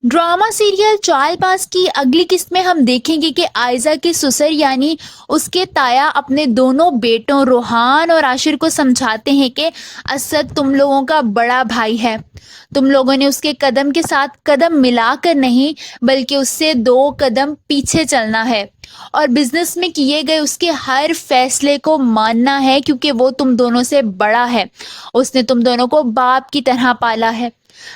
Drama serial Chaalbaaz की अगली किस्त में हम देखेंगे कि आयजा के ससुर यानी उसके ताया अपने दोनों बेटों रोहान और आशिर को समझाते हैं कि असद तुम लोगों का बड़ा भाई है। तुम लोगों ने उसके कदम के साथ कदम मिलाकर नहीं बल्कि उससे 2 कदम पीछे चलना है और बिजनेस में किए गए उसके हर फैसले को मानना है क्योंकि वो तुम दोनों से बड़ा है। उसने तुम दोनों को बाप की तरह पाला है।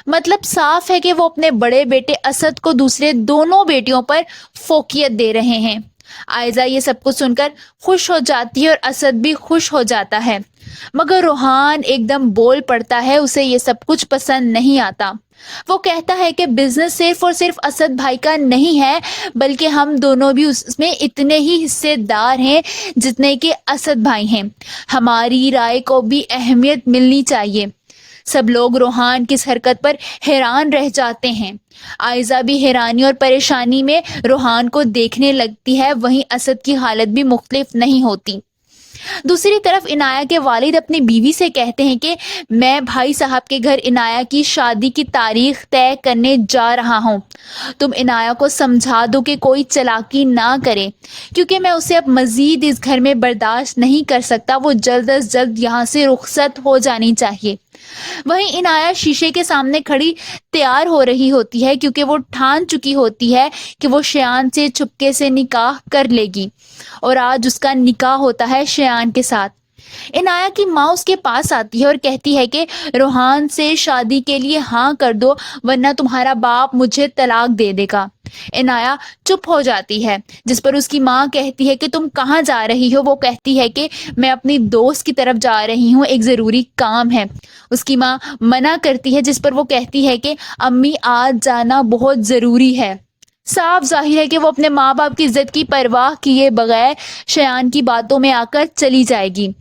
मतलब साफ है कि वो अपने बड़े बेटे असद को दूसरे दोनों बेटियों पर फोकियत दे रहे हैं। आयजा ये सब कुछ सुनकर खुश हो जाती है और असद भी खुश हो जाता है, मगर रोहान एकदम बोल पड़ता है। उसे ये सब कुछ पसंद नहीं आता। वो कहता है कि बिजनेस सिर्फ और सिर्फ असद भाई का नहीं है बल्कि हम दोनों भी उसमें इतने ही हिस्सेदार हैं जितने कि असद भाई हैं। हमारी राय को भी अहमियत मिलनी चाहिए। सब लोग रोहान की इस हरकत पर हैरान रह जाते हैं। आयजा भी हैरानी और परेशानी में रोहान को देखने लगती है। वहीं असद की हालत भी मुख्तलिफ नहीं होती। दूसरी तरफ इनाया के वालिद अपनी बीवी से कहते हैं कि मैं भाई साहब के घर इनाया की शादी की तारीख तय करने जा रहा हूँ। तुम इनाया को समझा दो कि कोई चालाकी ना करे क्योंकि मैं उसे अब मजीद इस घर में बर्दाश्त नहीं कर सकता। वो जल्द अज जल्द यहाँ से रुखसत हो जानी चाहिए। वहीं इनाया शीशे के सामने खड़ी तैयार हो रही होती है क्योंकि वो ठान चुकी होती है कि वो शयान से चुपके से निकाह कर लेगी और आज उसका निकाह होता है शयान के साथ। इनाया की माँ उसके पास आती है और कहती है कि रोहान से शादी के लिए हाँ कर दो वरना तुम्हारा बाप मुझे तलाक दे देगा। इनाया चुप हो जाती है जिस पर उसकी माँ कहती है कि तुम कहाँ जा रही हो। वो कहती है कि मैं अपनी दोस्त की तरफ जा रही हूँ, एक ज़रूरी काम है। उसकी माँ मना करती है जिस पर वो कहती है कि अम्मी आज जाना बहुत ज़रूरी है। साफ जाहिर है कि वो अपने माँ बाप की इज्जत की परवाह किए बगैर शयान की बातों में आकर चली जाएगी,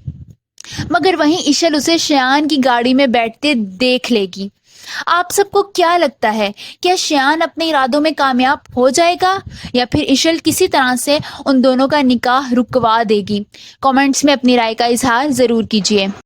मगर वहीं इशल उसे शयान की गाड़ी में बैठते देख लेगी। आप सबको क्या लगता है, क्या शयान अपने इरादों में कामयाब हो जाएगा या फिर इशल किसी तरह से उन दोनों का निकाह रुकवा देगी? कमेंट्स में अपनी राय का इजहार ज़रूर कीजिए।